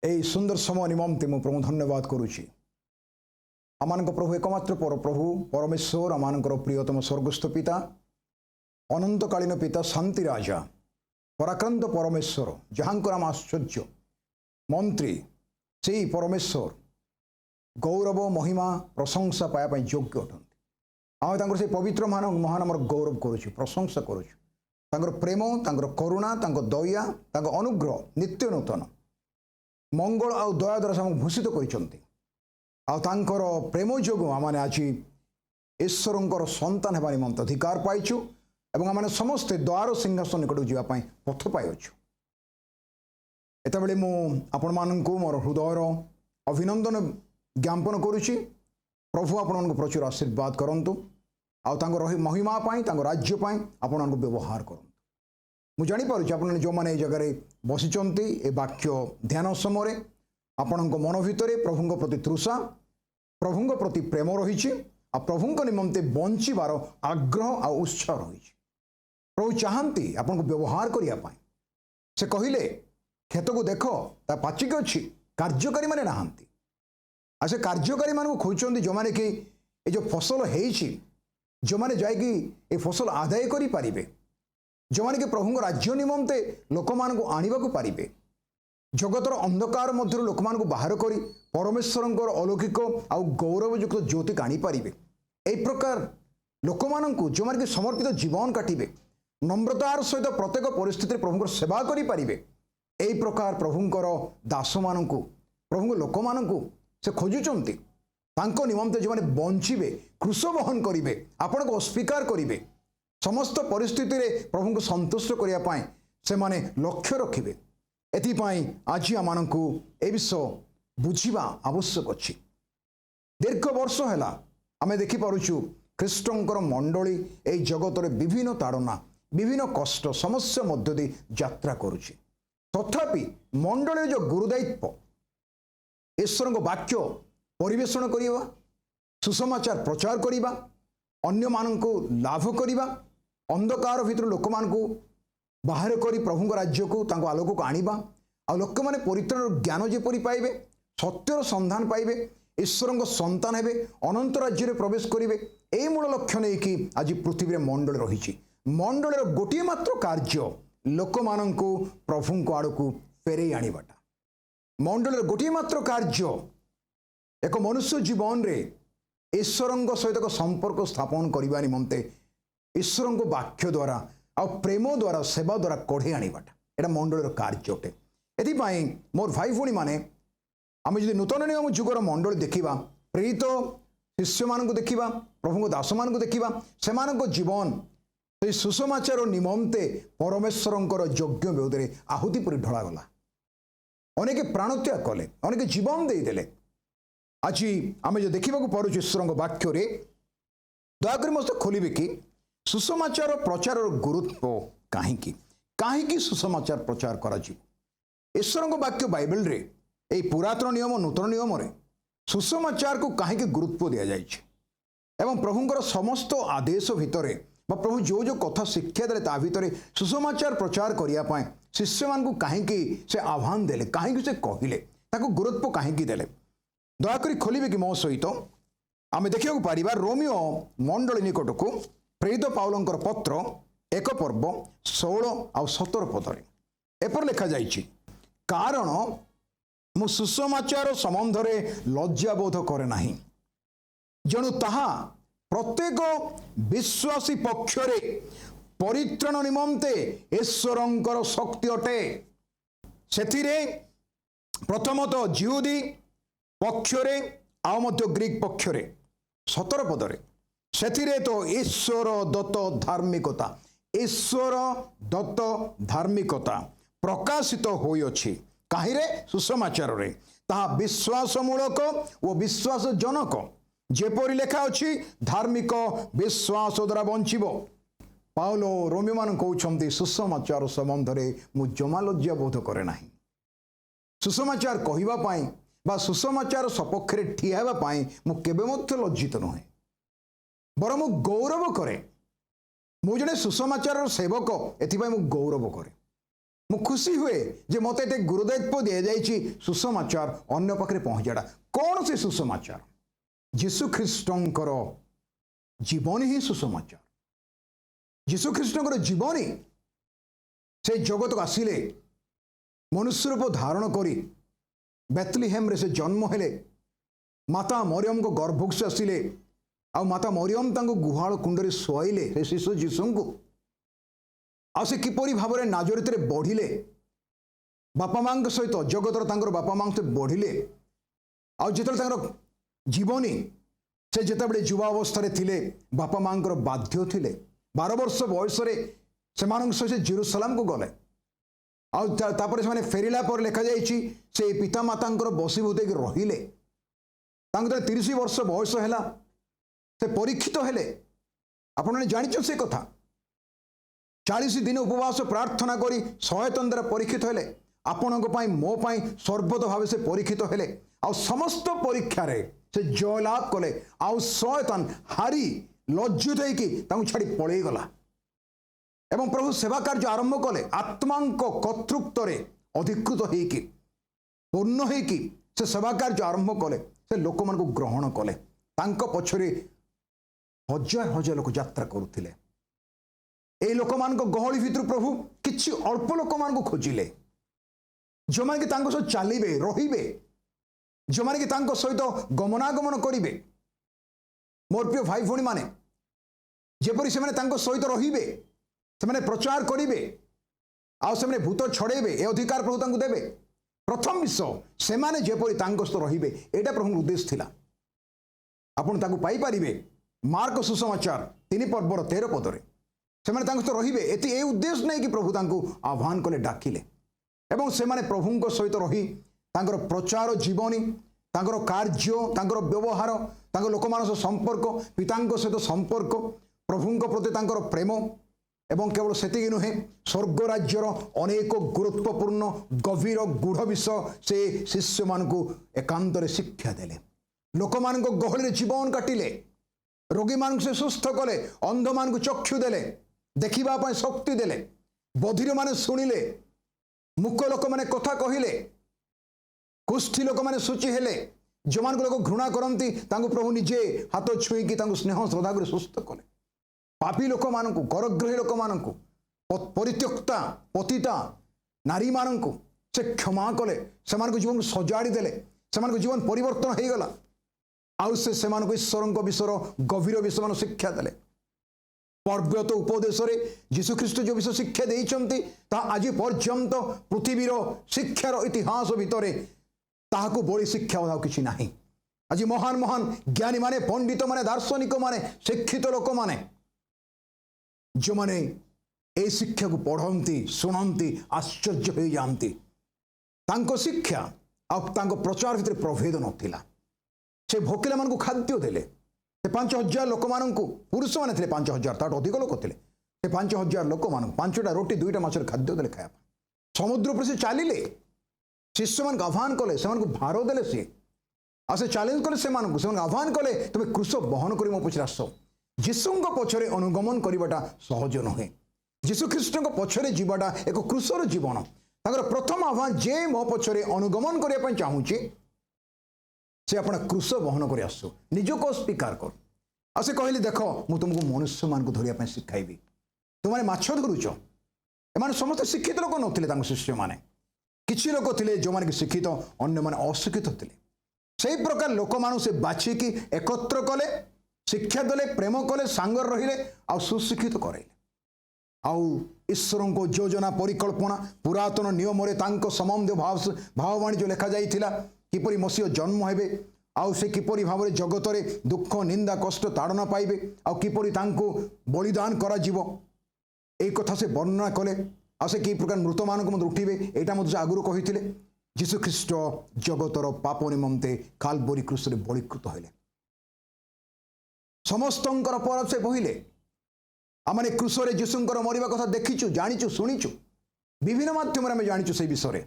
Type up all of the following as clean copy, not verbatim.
এই সুন্দর সময় নিমন্তে মু প্রভু ধন্যবাদ করুছি। আমানক প্রভু একমাত্র প্রভু পরমেশ্বর আমানকৰ প্রিয়তম স্বর্গস্থ পিতা অনন্তকালীন পিতা শান্তি রাজা পরাক্রান্ত পরমেশ্বর যাহাঙ্কর নাম আশ্চর্য মন্ত্রী সেই পরমেশ্বর গৌরব মহিমা প্রশংসা পাওয়া পাই যোগ্য অটନ୍ତି। আমি তাঙ্কর সেই পবিত্র মহানামর গৌরব করুছি প্রশংসা করুছি। তাঙ্কর প্রেম তাঙ্কর করুণা তাঙ্ক দয়া তাঙ্ক অনুগ্রহ নিত্য নূতন মঙ্গল ଆଉ ଦୟା ଦ୍ୱାରା ଆମକୁ ଭୂଷିତ କରିଛନ୍ତି। ଆଉ ତାଙ୍କର ପ୍ରେମ ଯୋଗୁଁ ଆମମାନେ ଆଜି ଈଶ୍ୱରଙ୍କର ସନ୍ତାନ ହେବା ନିମନ୍ତେ ଅଧିକାର ପାଇଛୁ ଏବଂ ଆମମାନେ ସମସ୍ତେ ଦୟାର ସିଂହାସନ ନିକଟକୁ ଯିବା ପାଇଁ ପଥ ପାଇଅଛୁ। ଏତେବେଳେ ମୁଁ ଆପଣମାନଙ୍କୁ ମୋର ହୃଦୟର ଅଭିନନ୍ଦନ ଜ୍ଞାପନ କରୁଛି। ପ୍ରଭୁ ଆପଣମାନଙ୍କୁ ପ୍ରଚୁର ଆଶୀର୍ବାଦ କରନ୍ତୁ ଆଉ ତାଙ୍କ ମହିମା ପାଇଁ ତାଙ୍କ ରାଜ୍ୟ ପାଇଁ ଆପଣଙ୍କୁ ବ୍ୟବହାର କରନ୍ତୁ। ମୁଁ ଜାଣିପାରୁଛି ଆପଣ ଯେଉଁମାନେ ଏ ଜାଗାରେ ବସିଛନ୍ତି ଏ ବାକ୍ୟ ଧ୍ୟାନ ସମୟରେ ଆପଣଙ୍କ ମନ ଭିତରେ ପ୍ରଭୁଙ୍କ ପ୍ରତି ତୃଷା ପ୍ରଭୁଙ୍କ ପ୍ରତି ପ୍ରେମ ରହିଛି ଆଉ ପ୍ରଭୁଙ୍କ ନିମନ୍ତେ ବଞ୍ଚିବାର ଆଗ୍ରହ ଆଉ ଉତ୍ସାହ ରହିଛି। ପ୍ରଭୁ ଚାହାନ୍ତି ଆପଣଙ୍କୁ ବ୍ୟବହାର କରିବା ପାଇଁ। ସେ କହିଲେ କ୍ଷେତକୁ ଦେଖ ତା ପାଚିକି ଅଛି କାର୍ଯ୍ୟକାରୀମାନେ ନାହାନ୍ତି। ଆଉ ସେ କାର୍ଯ୍ୟକାରୀମାନଙ୍କୁ ଖୋଜୁଛନ୍ତି ଯେଉଁମାନେ କି ଏ ଯେଉଁ ଫସଲ ହେଇଛି ଯେଉଁମାନେ ଯାଇକି ଏ ଫସଲ ଆଦାୟ କରିପାରିବେ ଯେଉଁମାନେ କି ପ୍ରଭୁଙ୍କ ରାଜ୍ୟ ନିମନ୍ତେ ଲୋକମାନଙ୍କୁ ଆଣିବାକୁ ପାରିବେ ଜଗତର ଅନ୍ଧକାର ମଧ୍ୟରୁ ଲୋକମାନଙ୍କୁ ବାହାର କରି ପରମେଶ୍ୱରଙ୍କର ଅଲୌକିକ ଆଉ ଗୌରବଯୁକ୍ତ ଜ୍ୟୋତିକୁ ଆଣିପାରିବେ। ଏହି ପ୍ରକାର ଲୋକମାନଙ୍କୁ ଯେଉଁମାନେ କି ସମର୍ପିତ ଜୀବନ କାଟିବେ ନମ୍ରତାର ସହିତ ପ୍ରତ୍ୟେକ ପରିସ୍ଥିତିରେ ପ୍ରଭୁଙ୍କର ସେବା କରିପାରିବେ ଏହି ପ୍ରକାର ପ୍ରଭୁଙ୍କର ଦାସମାନଙ୍କୁ ପ୍ରଭୁଙ୍କ ଲୋକମାନଙ୍କୁ ସେ ଖୋଜୁଛନ୍ତି। ତାଙ୍କ ନିମନ୍ତେ ଯେଉଁମାନେ ବଞ୍ଚିବେ କୃଷ ବହନ କରିବେ ଆପଣଙ୍କୁ ଅସ୍ୱୀକାର କରିବେ ସମସ୍ତ ପରିସ୍ଥିତିରେ ପ୍ରଭୁଙ୍କୁ ସନ୍ତୁଷ୍ଟ କରିବା ପାଇଁ ସେମାନେ ଲକ୍ଷ୍ୟ ରଖିବେ। ଏଥିପାଇଁ ଆଜି ଆମମାନଙ୍କୁ ଏ ବିଷୟ ବୁଝିବା ଆବଶ୍ୟକ ଅଛି। ଦୀର୍ଘ ବର୍ଷ ହେଲା ଆମେ ଦେଖିପାରୁଛୁ ଖ୍ରୀଷ୍ଟଙ୍କର ମଣ୍ଡଳୀ ଏହି ଜଗତରେ ବିଭିନ୍ନ ତାଡ଼ନା ବିଭିନ୍ନ କଷ୍ଟ ସମସ୍ୟା ମଧ୍ୟ ଦେଇ ଯାତ୍ରା କରୁଛି। ତଥାପି ମଣ୍ଡଳୀର ଯେଉଁ ଗୁରୁଦାୟିତ୍ୱ ଈଶ୍ୱରଙ୍କ ବାକ୍ୟ ପରିବେଷଣ କରିବା ସୁସମାଚାର ପ୍ରଚାର କରିବା ଅନ୍ୟମାନଙ୍କୁ ଲାଭ କରିବା ଅନ୍ଧକାର ଭିତରୁ ଲୋକମାନଙ୍କୁ ବାହାର କରି ପ୍ରଭୁଙ୍କ ରାଜ୍ୟକୁ ତାଙ୍କ ଆଲୋକକୁ ଆଣିବା ଆଉ ଲୋକମାନେ ପରିତ୍ରାଣର ଜ୍ଞାନ ଯେପରି ପାଇବେ ସତ୍ୟର ସନ୍ଧାନ ପାଇବେ ଈଶ୍ୱରଙ୍କ ସନ୍ତାନ ହେବେ ଅନନ୍ତ ରାଜ୍ୟରେ ପ୍ରବେଶ କରିବେ ଏହି ମୂଳ ଲକ୍ଷ୍ୟ ନେଇକି ଆଜି ପୃଥିବୀରେ ମଣ୍ଡଳୀ ରହିଛି। ମଣ୍ଡଳୀର ଗୋଟିଏ ମାତ୍ର କାର୍ଯ୍ୟ ଲୋକମାନଙ୍କୁ ପ୍ରଭୁଙ୍କ ଆଡ଼କୁ ଫେରେଇ ଆଣିବାଟା। ମଣ୍ଡଳୀର ଗୋଟିଏ ମାତ୍ର କାର୍ଯ୍ୟ ଏକ ମନୁଷ୍ୟ ଜୀବନରେ ଈଶ୍ୱରଙ୍କ ସହିତ ଏକ ସମ୍ପର୍କ ସ୍ଥାପନ କରିବା ନିମନ୍ତେ ଈଶ୍ୱରଙ୍କ ବାକ୍ୟ ଦ୍ୱାରା ଆଉ ପ୍ରେମ ଦ୍ୱାରା ସେବା ଦ୍ୱାରା କଢ଼େଇ ଆଣିବାଟା ଏଇଟା ମଣ୍ଡଳୀର କାର୍ଯ୍ୟ ଅଟେ। ଏଥିପାଇଁ ମୋର ଭାଇ ଭଉଣୀମାନେ ଆମେ ଯଦି ନୂତନ ନିୟମ ଯୁଗର ମଣ୍ଡଳୀ ଦେଖିବା ପ୍ରେରିତ ଶିଷ୍ୟମାନଙ୍କୁ ଦେଖିବା ପ୍ରଭୁଙ୍କ ଦାସମାନଙ୍କୁ ଦେଖିବା ସେମାନଙ୍କ ଜୀବନ ସେଇ ସୁସମାଚାର ନିମନ୍ତେ ପରମେଶ୍ୱରଙ୍କର ଯଜ୍ଞ ବେଦରେ ଆହୁତି ପରି ଢଳାଗଲା। ଅନେକ ପ୍ରାଣତ୍ୟାଗ କଲେ ଅନେକ ଜୀବନ ଦେଇଦେଲେ। ଆଜି ଆମେ ଯଦି ଦେଖିବାକୁ ପାରୁଛୁ ଈଶ୍ୱରଙ୍କ ବାକ୍ୟରେ ଦୟାକରି ମୋତେ ଖୋଲିବେ କି ସୁସମାଚାର ପ୍ରଚାରର ଗୁରୁତ୍ୱ କାହିଁକି କାହିଁକି ସୁସମାଚାର ପ୍ରଚାର କରାଯିବ। ଈଶ୍ୱରଙ୍କ ବାକ୍ୟ ବାଇବେଲରେ ଏହି ପୁରାତନ ନିୟମ ନୂତନ ନିୟମରେ ସୁସମାଚାରକୁ କାହିଁକି ଗୁରୁତ୍ୱ ଦିଆଯାଇଛି ଏବଂ ପ୍ରଭୁଙ୍କର ସମସ୍ତ ଆଦେଶ ଭିତରେ ବା ପ୍ରଭୁ ଯେଉଁ କଥା ଶିକ୍ଷା ଦେଲେ ତା ଭିତରେ ସୁସମାଚାର ପ୍ରଚାର କରିବା ପାଇଁ ଶିଷ୍ୟମାନଙ୍କୁ କାହିଁକି ସେ ଆହ୍ୱାନ ଦେଲେ କାହିଁକି ସେ କହିଲେ ତାକୁ ଗୁରୁତ୍ୱ କାହିଁକି ଦେଲେ। ଦୟାକରି ଖୋଲିବେ କି ମୋ ସହିତ ଆମେ ଦେଖିବାକୁ ପାରିବା ରୋମିଓ ମଣ୍ଡଳୀ ନିକଟକୁ ପ୍ରେରିତ ପାଉଲଙ୍କର ପତ୍ର 1 ପର୍ବ 16 ଆଉ 17 ପଦରେ ଏପରି ଲେଖାଯାଇଛି କାରଣ ମୁଁ ସୁସମାଚାର ସମ୍ବନ୍ଧରେ ଲଜ୍ଜାବୋଧ କରେ ନାହିଁ ଯେଣୁ ତାହା ପ୍ରତ୍ୟେକ ବିଶ୍ୱାସୀ ପକ୍ଷରେ ପରିତ୍ରାଣ ନିମନ୍ତେ ଈଶ୍ୱରଙ୍କର ଶକ୍ତି ଅଟେ। ସେଥିରେ ପ୍ରଥମତଃ ଜିହୁଦୀ ପକ୍ଷରେ ଆଉ ମଧ୍ୟ ଗ୍ରୀକ ପକ୍ଷରେ 17 ପଦରେ ସେଥିରେ ତ ଈଶ୍ୱର ଦତ୍ତ ଧାର୍ମିକତା ପ୍ରକାଶିତ ହୋଇଅଛି କାହିଁରେ ସୁସମାଚାରରେ ତାହା ବିଶ୍ୱାସମୂଳକ ଓ ବିଶ୍ୱାସଜନକ ଯେପରି ଲେଖା ଅଛି ଧାର୍ମିକ ବିଶ୍ୱାସ ଦ୍ୱାରା ବଞ୍ଚିବ। ପାଉଲ ରୋମୀୟମାନଙ୍କୁ କହୁଛନ୍ତି ସୁସମାଚାର ସମ୍ବନ୍ଧରେ ମୁଁ ଜମା ଲଜ୍ଜା ବୋଧ କରେ ନାହିଁ। ସୁସମାଚାର କହିବା ପାଇଁ ବା ସୁସମାଚାର ସପକ୍ଷରେ ଠିଆ ହେବା ପାଇଁ ମୁଁ କେବେ ମଧ୍ୟ ଲଜ୍ଜିତ ନୁହେଁ ବରଂ ମୁଁ ଗୌରବ କରେ। ମୁଁ ଜଣେ ସୁସମାଚାରର ସେବକ ଏଥିପାଇଁ ମୁଁ ଗୌରବ କରେ। मु खुशी हुए जे मत ये गुरुदायित्व दि जाइए सुसमाचार अन्य पाखे पहुंचाटा कौन से सुसमाचार जीशु ख्रीष्टर जीवन ही सुसमाचार जीशु ख्रीष्टर जीवन ही से जगत को आसिले मनुष्य रूप धारण करी बेथलीहेम रे से जन्म हेले माता मरियम को गर्भक से आसिले आ माता मरियम तांको गुहाल कुंडरे शुआइले से शिशु जीशु को आ से किपरि भाव में नाजरित रे बढ़िले बापा मां सहित जगतर तांकर बापा मां सहित बढ़िले आ जिते जीवनी से जिते युवावस्था थिले बापा मां बाध्य थिले 12 वर्ष बयस से जेरूसलाम को गले आपर से फेरला पर लिखा से पिता माता बसीभूत रहिले 30 वर्ष बयस है से परीक्षित हेले आपने जानिछ से कथा 40 दिन उपवास प्रार्थना करी सहायतन द्वारा परीक्षित हेले आपण मो सर्वत भाव से परीक्षित हेले आ समस्त परीक्षा रे से जयलाभ कले आउ शयतान हारी लज्जित होगी छाड़ी पलि गला एवं प्रभु सेवा कार्य आरंभ कले आत्मा कर्तृत्व अधिकृत होगी पूर्ण होगी से सेवा कार्य आरंभ कले से लोक मान ग्रहण कले पछरे हजार हजार लोक यात्रा करुले ए लोक मान गहली भितर प्रभु किछि अल्प लोक मान खोजिले जो मैंने सहित चलिए रे जो मैंने सहित गमनागमन करेंगे मोर प्रिय भाई भौणी मैंने जेपरी से सहित रे से प्रचार करेंगे आउ से भूत छड़ेबे ए अधिकार प्रभु तांको देबे प्रथम विषय से माने जेपरी सहित रे एटा प्रभु उद्देश्य थिला आपण तांको पाई परिबे मार्क सुसमाचार 3 पर्वर 13 पदरे से सहित रे एति ए उद्देश्य नहीं कि प्रभु तांको आह्वान कले डाकिले एवं से माने प्रभु सहित रही तांकर प्रचार जीवनी तांकर कार्य तांकर व्यवहार तांकर लोक मान संपर्क पिता सहित संपर्क प्रभु प्रति तांकर प्रेम एवं केवल सेतिक नुहे स्वर्ग राज्यर अनेक गुरुत्वपूर्ण गभीर गूढ़ विषय से शिष्य मान एकांत शिक्षा देले लोक मान गहली जीवन काटिले रोगी मान से सुस्थ कले अंध मान चक्षु देले देखा शक्ति देले बधिर माने शुणिले मुख लोक मैंने कथा कहले कुष्ठी लोक मैंने सूची हेले जो मान लोग घृणा करती प्रभु निजे हाथ छुईकी स्नेह श्रद्धा कर सुस्थ कले पापी लोक मान करग्रही लोक मान परित्यक्ता पतिता नारी मान से क्षमा कले से जीवन को सजाड़ी देले से जीवन परिवर्तन हो गला आउ से ईश्वर विषय गभीर विषय मान शिक्षा देले पर्वत उपदेश जीशु ख्रीष्ट जो विषय शिक्षा देइचंती ता आज पर्यंत पृथ्वीर शिक्षार इतिहास भितर ताहाको बड़ी शिक्षा और किछि नाही आज महान महान ज्ञानी माने पंडित माने दार्शनिक माने शिक्षित लोक माने जो माने ए शिक्षा को पढ़ती शुणती आश्चर्य हो जाती तांको शिक्षा और प्रचार भितर प्रभेद नथिला से भोकिला मान को खाद्य देले 5000 लोक मान पुरुष मैंने थे 5000 ताठ अधिक लोक थे 5000 लोक मान 5टा रोटी 2टा माछर खाद्य देले खाया समुद्र पर से चलिले शिष्य मान आह्वान कले से भार देले सी आ से चैलेंज कले से आह्वान कले तुम क्रूस बहन कर मो पछरे आस जीशु पछरे अनुगमन करवाटा सहज नुहे जीशु ख्रीष्ट पछरे जीवाटा एक क्रूसर जीवन प्रथम आह्वान जे मो पछरे अनुगमन करने चाहूँगी से अपना क्रूस बहन कर आसु निजको स्वीकार कर आ से कहली देख मु तुमको मनुष्य मान को धरिया शिखाइबी तुमने माछ धरुच एमाने समस्त शिक्षित लोक नथिले शिष्य माने किछि लोक थिले जो माने शिक्षित अन्य माने अशिक्षित थिले सेही प्रकार लोक मानु से बाछिकी एकत्र कले शिक्षा देले प्रेम कले सांगर रहिले आ सुशिक्षित करैले आउ ईश्वर को योजना परिकल्पना पुरातन नियम संबंध भाव वाणिज्य लिखा जाइथिला किपरि मसीह जन्म हेबे आउ से किपरि भाव में जगत रे दुख निंदा कष्ट ताड़ना पाइबे आउ किपरि तांको बलिदान करा जीवो ए कथा से वर्णना कले आ से कि प्रकार मृत मानक मत उठिबे एटा मत आगुरु कहिथिले जीशु ख्रीष्ट जगतर पाप निमंते काल्वरी क्रूस रे बलिकृत होइले समस्तंकर पर से बहिले आमने क्रूस रे जीशुंकर मरिबा कथा देखिछु जानिछु सुनिछु विभिन्न माध्यम रे हम जानिछु से विषय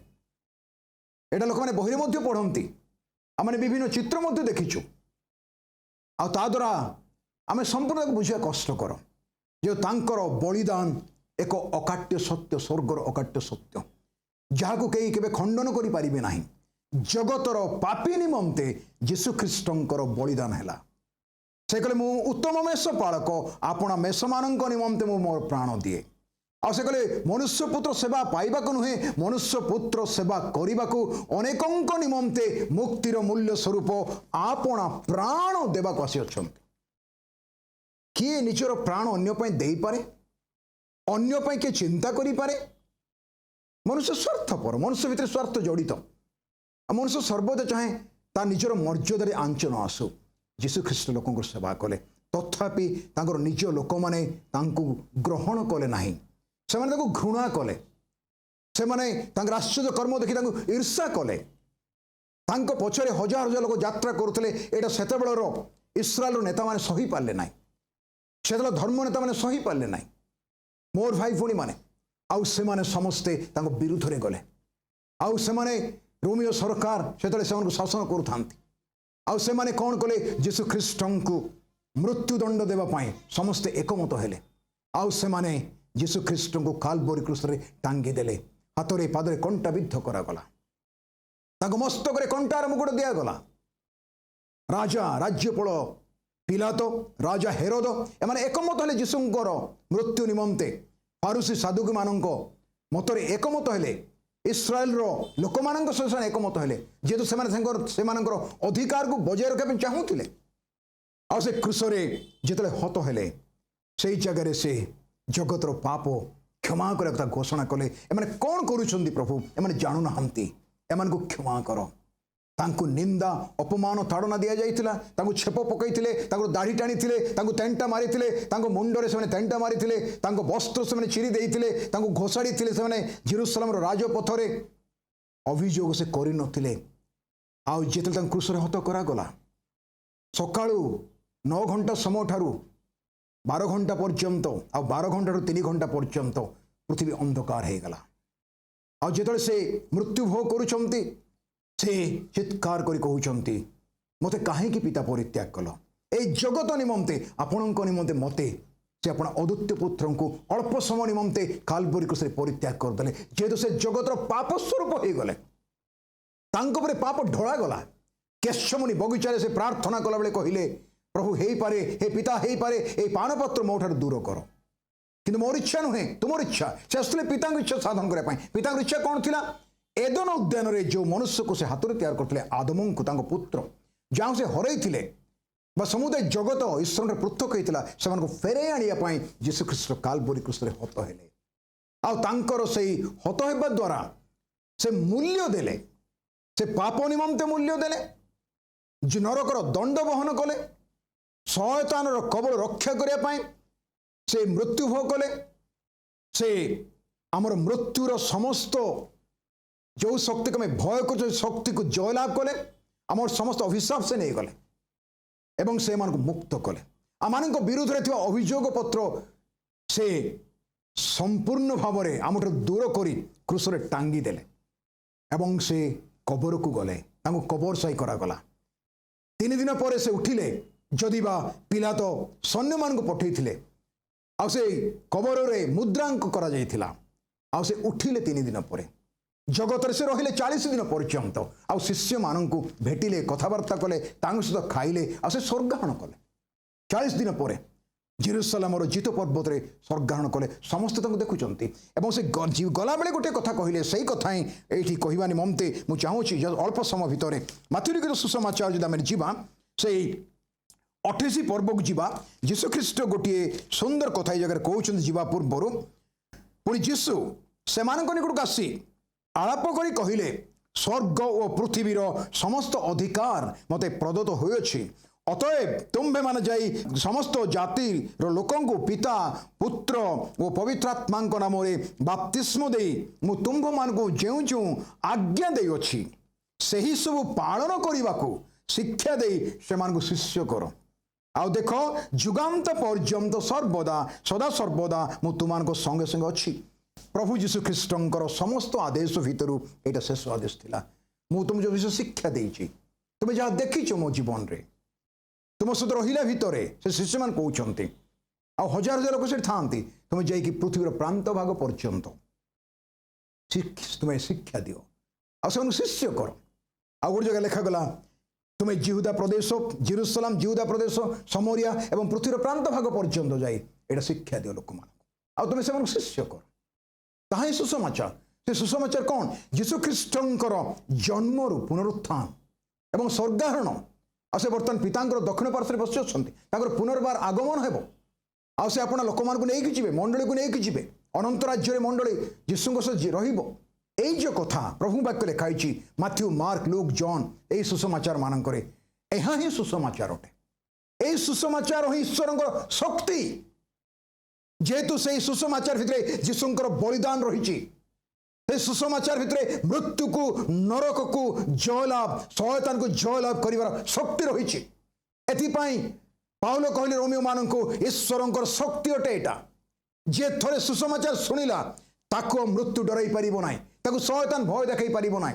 एटा लोक माने बहिरे मध्य पढ़ंती आमने विभिन्न चित्र मध्य देखिछु आ ता द्वारा आमे संपूर्ण बुझिया कष्टकर जो तांकर बलिदान एक अकाट्य सत्य स्वर्गर अकाट्य सत्य जहाँ को कई केबे खंडन करि परिबे नाही जगतर पापी निमंते यीशु ख्रीष्टंकर बलिदान हैला से कहले मु उत्तम मेष पालक आपण मेष मानक निमंते मु मोर प्राण दिए आ से कहले मनुष्य पुत्र सेवा पाइबा को नुहे मनुष्य पुत्र सेवा करने को अनेकंक निमंते मुक्तिर मूल्य स्वरूप आपण प्राण देवा को आसी अछंती किए निजर प्राण अन्य पय देई पारे अन्य पय के चिंता करि पारे मनुष्य स्वार्थपर मनुष्य भितर स्वार्थ जड़ित मनुष्य सर्वदा चाहे ता निजर मर्यादा आंच न आसू यीशु ख्रीष्ट लोक सेवा कले तथापि तांकर निज लोक माने तांको ग्रहण कले नाही से माने तांको घृणा कले से माने तांकर आश्चर्य कर्म देखि तांको ईर्षा कले तांको पछरे हजार हजार लोक यात्रा करुतले एटा सेतेबेलर इस्राएल नेता माने सही पारले नाही सेतेबेल धर्म नेता माने सही पारले नाही मोर भाई भणी माने आउ से माने समस्ते तांको विरुद्ध रे गले आउ से माने रोमियो सरकार सेतेबेले से शासन करुथांती आउ से माने कौन कले यीशु ख्रीष्टंकु मृत्युदंड देवा पाए समस्ते एकमत हेले आउ से माने यीशु ख्रीष्टंकु काल्वरी क्रूस रे टांगी देले हाथरे पादरे कंटा विद्ध करा गला ताको मस्तक रे कंटार मुकुट दिया गला राजा राज्यपाल पिलातो राजा हेरोद एमाने एकमत हेले यीशुंकर मृत्यु निमंते फारूसी साधुक मानक मतरे एकमत हेले इस्राएल लोक मान सहित एकमत हेले जेहेतु से अधिकार को बजाय रखा चाहूले आ से क्रूसरे जिते हत हेले से जगह से जगतर पाप क्षमा कर घोषणा कले एमाने कौन करुछंती प्रभु एमाने जानु नाहंती एमान को क्षमा कर तांकु निंदा अपमान ताड़ना दि जाइथिला तांकु छेप पकईथिले तांकु दाढ़ी टाणीथिले तांकु तेंटा मारिथिले तांकु मुंडरे से तेंटा मारिथिले तांकु वस्त्र से चिरी देइथिले तांकु घोषाड़ीथिले से जेरुसलेम राजपथरे अभियोग से करि नथिले आ जेते तांकु क्रूसरे हत करा गला सकाळू 9 घंटा समय ठारू 12 घंटा पर्यंत आ 12 घंटा रु 3 घंटा पर्यंत पृथ्वी अंधकार हे गला आ जेते से मृत्यु भोग करूछंती से चित्कार करी कहउछंती मते काहे की पिता परित्याग कल ए जगत निमंते आपणक निमंते मते से आपण अद्वितीय पुत्र को अल्प समय निमंते काल्वरी क्रूस रे परित्याग कर देले जेहेतु से जगतर पाप स्वरूप हो गले तांको परे पाप ढोळा गला केशमुनि बगीचारे से प्रार्थना कला बेले कहिले प्रभु हे पारे हे पिता हे पारे ए पानपत्र मोठार दूर कर किंतु मोर इच्छा नुहे तुमर इच्छा से असले पिता इच्छा साधन करने पिता इच्छा कौन थिला एदन उद्यान रे जो मनुष्य को से हाथ में तैयार करते आदम को पुत्र जहाँ से हरई समुदाय जगत ईश्वर पृथक होता से फेरे आने यीशु ख्रीष्ट काल्वरी क्रूस रे हत हेले आउर से हत होगा द्वारा से मूल्य देले से पाप निमंते मूल्य देले नरकर दंड बहन कले शयतान कबल रक्षा करने से मृत्यु भोग कले से आमर मृत्युर समस्त जो शक्ति को भय कर शक्ति को जयलाभ कले आम समस्त अभिशाप से नहीं गले एवं से मान को मुक्त कले आम विरुद्ध रे अभियोग पत्र से संपूर्ण भाव में आम दूर कर क्रूस रे टांगी देले एवं से कबर को गले कबर सही करागला 3 दिन पर से उठिले जदि बा पिला तो सैन्य मान को पठे आ से कबर रे मुद्रांक करा जाइथिला आ से उठिले 3 दिन पर जगत से रहिले 40 दिन पर्यंत आ शिष्य मान को भेटिले कथबार्ता कले सहित खाइले आ से स्वर्गारोहण कले 40 दिन पर जेरुसलेम जीत पर्वत रे स्वर्गारोहण कले समस्त देखुंत एवं से गला बेले गोटे कथा कहले से कथा ही ये कहवा निमंते मुझे चाहूँगी अल्प समय भितर माथु लिखित सुसमाचार जो आम जा से 28 पर्व को जीवा यीशु ख्रीष्ट गोटे सुंदर कथा जगह कहते जीवा पूर्व पुणी यीशु से निकट आसी आलाप करी कहिले स्वर्ग और पृथ्वीर समस्त अधिकार मते प्रदत्त होइछि अतएव तुम्भे मान जाई समस्त जाति लोकंकु पिता पुत्र और पवित्रात्मा नाम बाप्तिस्म दे मु तुम्भ मान को जेउ जेउ आज्ञा दे अछि सही सब पालन करने को शिक्षा दे से मान को शिष्य कर आउ देख जुगांत पर्यंत सर्वदा सदा सर्वदा मु तुम संगे संगे अच्छी प्रभु यीशु ख्रीष्टंकर समस्त आदेश भितर यहाँ शेष आदेश थिला मु तुम जो विषय शिक्षा देछि तुम जहाँ देखिछ मो जीवन रे तुम सहित रहिला भितर से शिष्य मान कहते आ हजार हजार लोक से था तुम जाकि पृथ्वीर प्रांत भाग पर्यंत तुम्हें शिक्षा दियो आ शिष्य कर। आ गोटे जगह लिखागला तुम्हें जिहुदा प्रदेश जेरुसलाम जिहुदा प्रदेश समरिया एवं पृथ्वीर प्रांत भाग पर्यंत जाई एटा शिक्षा दियो लोक मान आ तुम्हें से शिष्य कर। ताही सुसमाचार। से सुसमाचार कौन? यीशु ख्रीष्टंकर जन्मरु पुनरुत्थान एवं स्वर्गारोहण आ से बर्तमान पितांकर दक्षिण पार्श्व बसी अच्छा पुनर्बार आगमन हेब आ से आपण लोक मान नहीं जी मंडली को नहीं जी अनंत राज्य मंडली यीशु रही जो कथा प्रभु वाक्य लिखाई माथ्यू मार्क लूक जॉन यही सुसमाचार मानक ही सुसमाचार अटे। यही सुसमाचार ही ईश्वर शक्ति जेहेतु से सुसमाचार भितर यीशुंकर बलिदान रही सुसमाचार भितर मृत्यु को नरक को जयलाभ शयतान को जयलाभ कर शक्ति रही। एथिपाई पाउल कहले रोमियो मान को ईश्वर शक्ति अटे एटा जे थोड़े सुसमाचार शुणिला ताको मृत्यु डरई पारिबो नाही ताको शयतान भय देखाई पारिबो नाही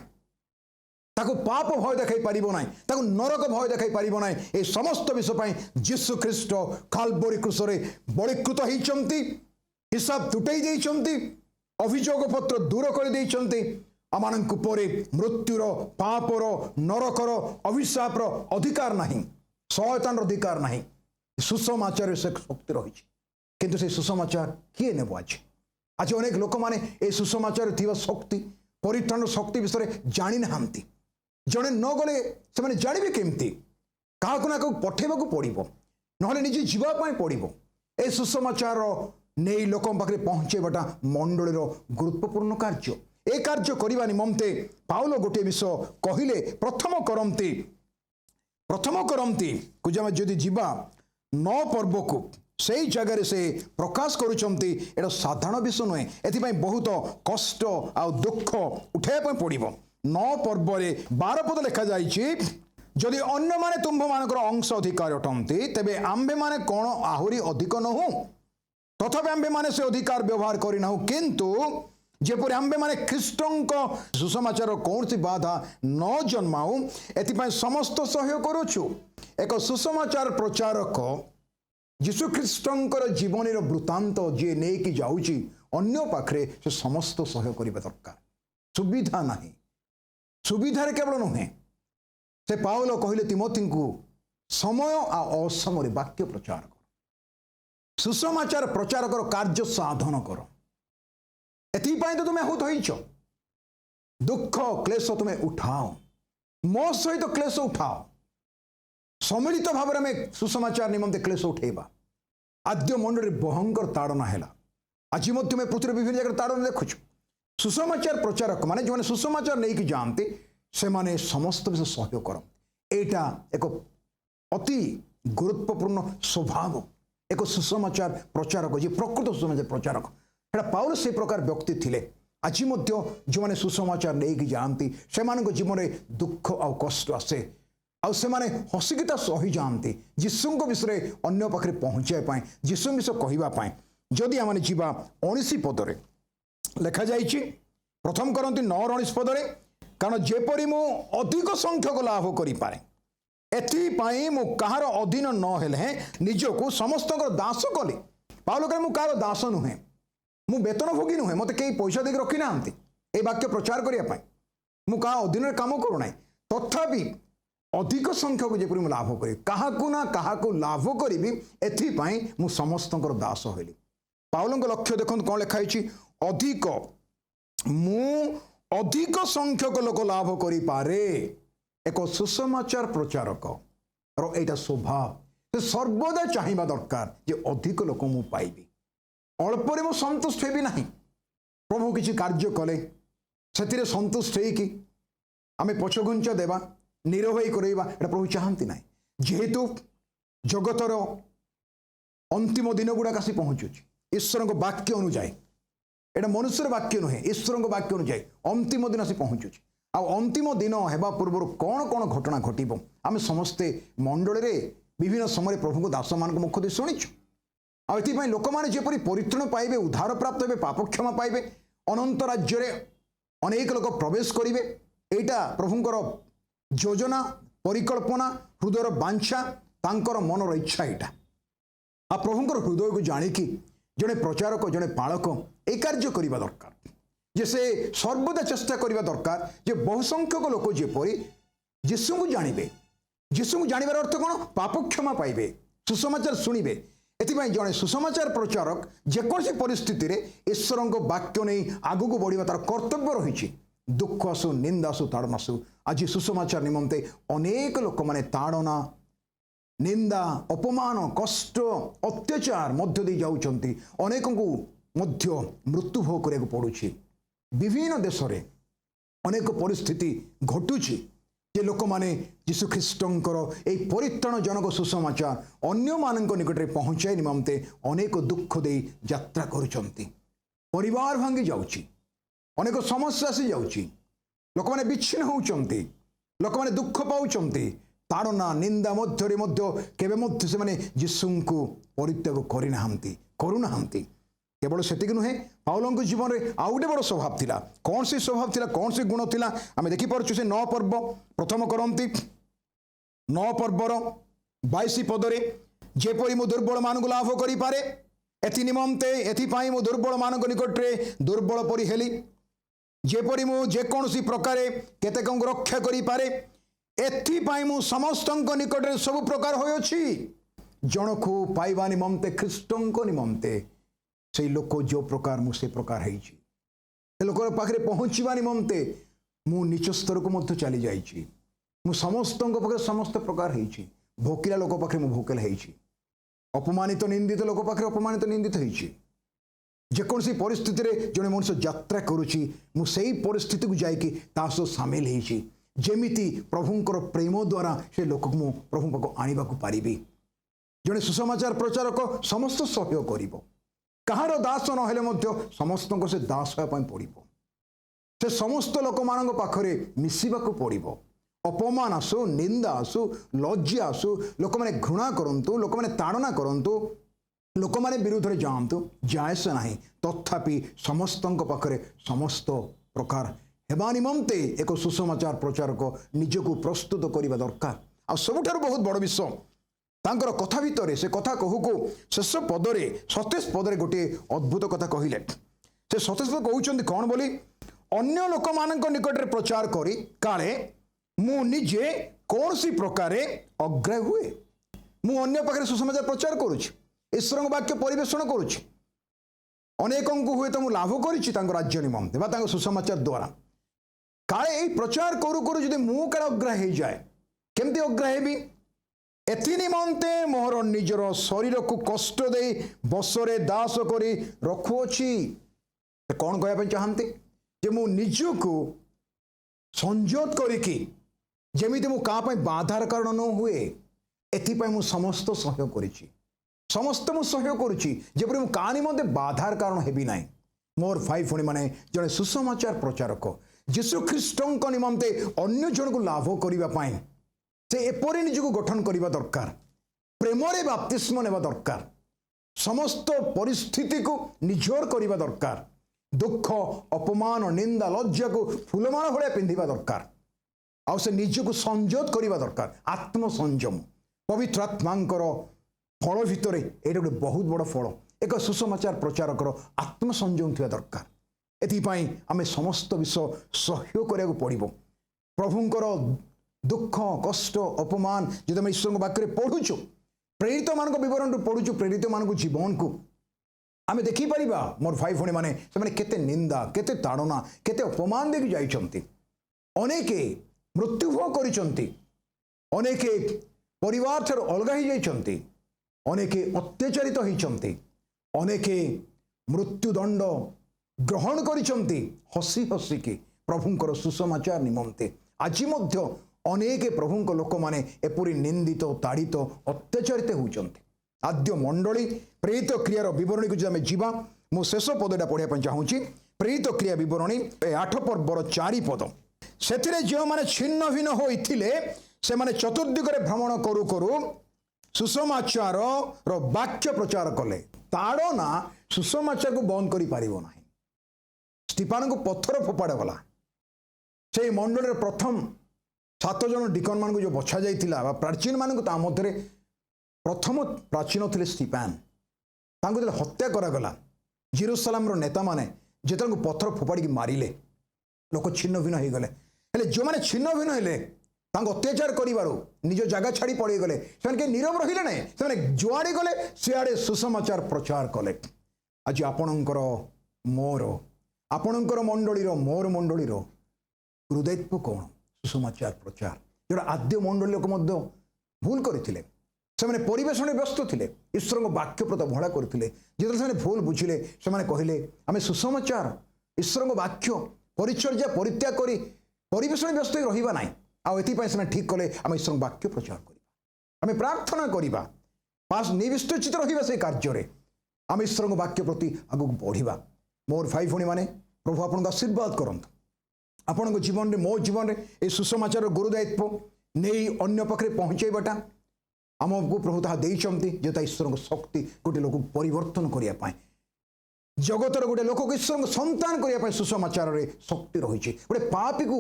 ताको पाप भय देखाई पारिबो नाही ताको नरक भय देखाई पारिबो नाही। ए समस्त विषय पई यीशु ख्रीष्ट काल्वरी क्रूसरे बलिकृत होइचंती हिसाब तुटई देइचंती अभियोग पत्र दूर कर देइचंती आमानंकु परे मृत्युर पापर नरकर अभिशापर अधिकार नाही शयतान अधिकार नाही। सुसमाचार से शक्ति रही किंतु से सुसमाचार किए नेबो आज अनेक लोक माने ए सुसमाचार थिबा शक्ति परित्राण शक्ति विषय जानी नाहंती जड़े न गले से माने जानिबे केमती काहाकु ना काहाकु पठेबाकु पड़िबो नहले निजे जीवा पई पड़िबो। ए सुसमाचार नहीं लोक पाखे पहुँचेबाटा मंडलीर गुरुत्वपूर्ण कार्य। ए कार्य करने निमंते पाउल गोटे विषय कहले प्रथम करमती को जदि जीवा 9 पर्व को से जगह से प्रकाश करुचंती एटा साधारण विषय नुहे एथिपाई बहुत कष्ट आ दुख उठाइबा पड़िबो। 9 पर्व रे 12 पद लिखा जाइछि जदि अन्य माने तुम्भ मानकर अंश अधिकार अटंती तेबे आम्भे माने कोन आहुरी अधिक नहु तथापि आम्भे माने से अधिकार व्यवहार करिनाहु किंतु जेपरि आम्भे माने ख्रीष्टंक सुसमाचार कौन सी बाधा न जन्माऊ एथिपाई समस्त सहयोग करुछु। एक सुसमाचार प्रचारक यीशु ख्रीष्टंकर जीवनर वृत्तांत जी नहीं जाऊँगी अन्य पाखे से समस्त सहयोग करने दरकार। सुविधा नहीं सुविधार केवल नुहे से पाउल कहले तिमोथी को समय आ असमय वाक्य प्रचार कर सुसमाचार प्रचार कर कार्य साधन कर एथिपाई तो तुम्हें आहूत होइछ दुख क्लेश तुम्हें उठाओ मो सहित क्लेश उठाओ सम्मिलित भाव में सुसमाचार निमंते क्लेश उठेबा। आद्य मंडली भयंकर ताड़ना है आज में पृथ्वी विभिन्न जगह ताड़ना देखुच सुसमाचार प्रचारक माने जो सुसमाचार नहीं कि जाते से माने समस्त विषय सहयोग कर एटा एक अति गुरुत्वपूर्ण स्वभाव एक सुसमाचार प्रचारक जी प्रकृत सुसमाचार प्रचारक एटा पाउल से प्रकार व्यक्ति थिले। आज जो मैंने सुसमाचार नहीं कि जाती से जीवन में दुख आ कष्ट आसे आउ से माने हसिकिता सही जाती यीशु विषय अन्य पाखे पहुँचाई यीशु विषय कहवाई जदि आम जीवा 19 पदरे लिखा जाइए प्रथम करती 9:19 पदरे कारण जेपरी मु अधिक संख्यक लाभ करें एथिपाई मु कहार अधीन न हेले निजको समस्त दास कली। पाउल कहे मु कहार दास नुहे मु वेतन भोगी नुहे मत कई पैसा देख रखी ना ए वाक्य प्रचार करने मु क्या अधीन काम करूना तथापि अधिक संख्यक जपरी लाभ करी क्या लाभ करी एथिपाई मु समस्त दास होली। पाउल लक्ष्य देखो कौन लिखाई अधिक मु अधिक संख्यक लोक लाभ करि पारे एक सुसमाचार प्रचारक एटा स्वभाव से सर्वदा चाहिए दरकार जे अधिक लोक मु पाइबी अल्परे मु संतुष्ट हेबी नहीं प्रभु किसी कार्य कले से संतुष्ट होइकी आमे पछघुंचा देवा निरवही करवा एटा प्रभु चाहती ना जेहेतु जगतर अंतिम दिन गुड़ाक आसी पहुँचुची ईश्वर वाक्य अनुजाई एटा मनुष्यर वाक्य नुहे ईश्वर वाक्य अनुजाई अंतिम दिन आसी पहुँचुची आ अंतिम दिन हेबा पूर्व कौन कौन घटना घटब आम समस्ते मंडल विभिन्न समय प्रभु दास मान मुख दे शुणीचु आपाई लोक मैंने जपरी परित्राण पाइबे उद्धार प्राप्त हे पाप क्षमा पाइबे अनंत राज्य अनेक लोक प्रवेश करेंगे यहाँ प्रभुंर योजना परिकल्पना हृदयर बांछा तांकर मनर इच्छा यहाँ आ प्रभुंर हृदय को जाणिकी जड़े प्रचारक जड़े पालक ए कार्य करने दरकार जे से सर्वदा चेष्टा करबा दरकार जे बहु संख्यक लोक जेपरि यीशु को जानिबे। यीशु को जानिबार अर्थ कोन? पाप क्षमा पाइबे, सुसमाचार शुणिबे। एथिपाई जड़े सुसमाचार प्रचारक जेकोसी परिस्थिति रे ईश्वर को वाक्य नहीं आगू बढ़िबा तार कर्तव्य रही। दुख आसु, निंदा आसु, ताड़ना आसु, आज सुसमाचार निमंते अनेक लोक माने ताड़ना, निंदा, अपमान, कष्ट, अत्याचार मध्य दे जाउछंती। अनेक को मध्य मृत्यु भोग करने को पड़ुछि। विभिन्न देश रे अनेक परिस्थिति घटुछि जे लोक माने यीशु ख्रीष्टंकर ए परित्राण जनक सुसमाचार अन्य मानक निकट रे पहुंचाई निमंते अनेक दुख दे यात्रा करुछंती। परिवार भांगी जाउछि, अनेक समस्या आसी जाउछि, लोक माने विच्छिन्न होउछंती, लोक माने दुख पाउछंती। ताड़ना निंदा मध्य मध्य केबे मध्य से माने यीशु को परित्याग करुनाहांती। केवल सेतिक नुहे, पाउलंक जीवन में आउ गोटे बड़ स्वभाव थिला। कौन सी स्वभाव थिला, कौन सी गुण थिला? आमे देखि परछु से 9 पर्व प्रथम करंती 9 पर्वर 22 पदरे जेपरि मु दुर्बल मानक लाभ करि पारे एथि निमंते एथिपाई मु दुर्बल मानक निकटरे दुर्बल परि हेली। जेपरि मु जे कोनसी प्रकारे केतेकंग रक्षा करि पारे एथिपाई मु समस्तंक निकटरे सब प्रकार होय अछि। जनकु पाइबा निमंते ख्रीष्टंक निमंते से लोक जो प्रकार मु से प्रकार है लोक पाखे पहुँचवा निमंते मु नीच स्तर को मध्य चली जाइए। मु समस्त पाखे समस्त प्रकार है। भोकिला लोक पाखे मु भोकिल है, अपमानित निंदित लोक पाखे अपमानित निंदित है। जेकोसी परिस्थिति रे जने मनुष्य यात्रा करुची मु सेही परिस्थिति को जाइकी ता सो शामिल है। जेमिति प्रभुंकर प्रेम द्वारा से लोक मु प्रभु पाको आनिबा को पारिबी। जने सुसमाचार प्रचारक समस्त सहयोग करिवो, कहार दास नहेले समस्त से दास होगापी पड़ो। से समस्त लोक मान पाखरे मिसवा पड़ो। अपमान आसु, निंदा आसु, लज्जा आसु, लोक मैंने घृणा करंतु, लोक मैंने ताड़ना करंतु, लोक मैंने विरोध में जातु जायस नहीं। तथापि समस्त पाखरे समस्त प्रकार हेबा निमंते एक सुसमाचार प्रचारक निजको प्रस्तुत करने दरकार। आ सबुठार बहुत बड़ विषय तांकर कथा भितर से कथा कहू को शेष पदरे 27 पदरे गोटे अद्भुत कथा कहले। से 27 पद कहउछन्ती कौन बोली? अन्य लोक मानक निकट रे प्रचार करी काले मु निजे कौनसी प्रकारे अग्रह हुए। मु अन्य पाखे सुसमाचार प्रचार करुछि, ईश्वर वाक्य परिवेषण करुछि, अनेकों को हुए तो मु लाभ करिछि तांको राज्य निमंते बा तांको सुसमाचार द्वारा। काले ए प्रचार करू करू जदि मु काले अग्रह हे जाए, केमती अग्रह हेबी? एथि निमंते मोहर निजर शरीर को कष्ट दे बसरे दास करी रखुअछि। कौन कहया चाहते जे मु निजको संयत करिकी जेमिति मु का पय बाधार कारण न हुए एथिपाई मु समस्त सहयोग करिछि, समस्त मु सहयोग करुछि जेपरि मु का निमंते बाधार कारण हेबी नाही। मोर भाई भणी माने जने सुसमाचार प्रचारक यीशु ख्रीष्टंक निमंते अन्य जन को लाभ करिबा पाई से एपरि निजको गठन करने दरकार, प्रेमरे बाप्तिस्म नेबा दरकार, समस्त परिस्थिति को निजोर करने दरकार, दुख अपमान निंदा लज्जा को फूलमाला भाया पिंधा दरकार, आ से निजको संयत करने दरकार। आत्मसंयम पवित्र आत्मांकर फल भितर ये गोटे बहुत बड़ फल एक सुसमाचार प्रचारकर आत्मसंयम थी दरकार। एथिपाई आमे समस्त विषय सहयोग करिया पड़िबो। प्रभुंकर दुख कष्ट अपमान जब आम ईश्वर वाक्य पढ़ुचु, प्रेरित मान बरण पढ़ुचु, प्रेरित मान जीवन को आम देखिपर मोर भाई भणी मैंने केते निंदा केते ताड़ना केते अपमान देखी जाइछंती, अनेके मृत्युभोग करिछंती, अनेके परिवार ठार अलगा ही जाइछंती, अनेके अत्याचारित होइछंती, अनेके मृत्युदंड ग्रहण करिछंती हसी हसिकी प्रभुंकर सुसमाचार निमंते। आज मध्य अनेक प्रभुंक लोक माने एपरी निंदित ताड़ित अत्याचारित होउछंती। आद्य मंडली प्रेरित क्रियार विवरणी को जब जीवा मु शेष पदटा पढ़िया चाहूँगी। प्रेरित क्रिया विवरणी 8 पर्वर 4 पद से जो मैंने छिन्न भिन्न होइथिले से माने चतुर्दिगरे भ्रमण करू करू सुसमाचार वाक्य प्रचार कले। ताड़ना सुसमाचार को बंद करि पारिबो नाही। स्टीफान को पत्थर फोपाड़ा गला। से मंडल प्रथम 7 जन डिकन मान जो बछा जाइथिला प्राचीन मान मध्य प्रथम प्राचीन थे स्टीफान, हत्या करागला। जेरूसालेम नेता माने ଯେତେବେଳେ ପଥର ଫୋପାଡ଼ିକି ମାରିଲେ लोक छिन्न भिन्न हो गले हेले जो मैंने छिन्न भिन्न हेले अत्याचार करू निज जगह छाड़ी पड़े गले से नीरव रहिले ना से जुआड़े गले सियाड़े सुसमाचार प्रचार कले आज आपणकर मोर आपणकर मंडलीर मोर मंडलीर हृदयत्व कौन सुसमाचार प्रचार जोड़ा आद्य मंडली लोक भूल करते परिवेशन व्यस्त थे ईश्वर वाक्य प्रत भड़ा करते जो भूल बुझिले से कहले आम सुसमाचार ईश्वर वाक्य परिचर्या परित्याग करी परिवेशन व्यस्त रहिबा नाही आउ से ठीक कले आम ईश्वर वाक्य प्रचार करिबा आम प्रार्थना करिबा पास निविष्टचित रहिबा से कार्य आम ईश्वर वाक्य प्रति आगु बढ़िबा मोर भाई भणी माने प्रभु आपन आशीर्वाद करंतु आपन जीवन में मो जीवन में ये सुसमाचार गुरुदायित्व नहीं अन्य पाखे पहुँचेबाटा आमको प्रभु ताहा देइचंती जेता ईश्वर शक्ति गोटे लोक परिवर्तन करने जगतर गोटे लोक ईश्वर संतान करने सुसमाचार रे शक्ति रही गोटे पापी को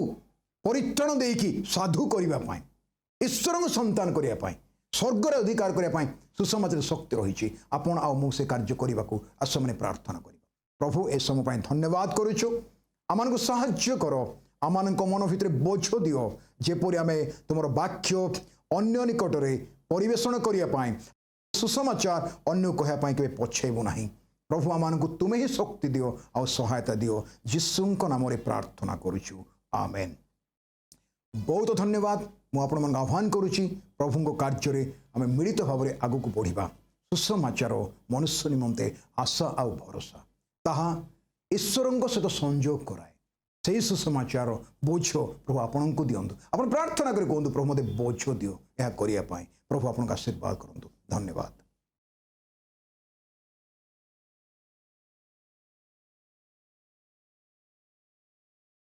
परित्राण देकी साधु करने ईश्वर संतान करने स्वर्गर अधिकार करने सुसमाचार शक्ति रही आपण आ मुझे कार्य करने को आस मैंने प्रार्थना कर प्रभु ए समय धन्यवाद करुचु आम साहाय्य कर आम मन भितर बोझ दियो जेपरी आम तुम वाक्य अन्य निकट में परिवेशन करने सुसमाचार अन्य कहवाई के पछेबू ना प्रभु आम तुम्हें ही शक्ति दियो आ सहायता दियो यीशुंक नाम प्रार्थना करुचु आमेन। बहुत धन्यवाद मुझे आह्वान करुच्ची प्रभु कार्य आम मिलित भाव में आगू बढ़ा सुसमाचार मनुष्य निमंते आशा आ भरोसा ताहा ईश्वर सहित संयोग कराए से सुसमाचार बोझ प्रभु आपण को दिंतु आप प्रार्थना कर कहतु प्रभु मत बोझ दियो यह करने प्रभु आपन आशीर्वाद करूँ धन्यवाद।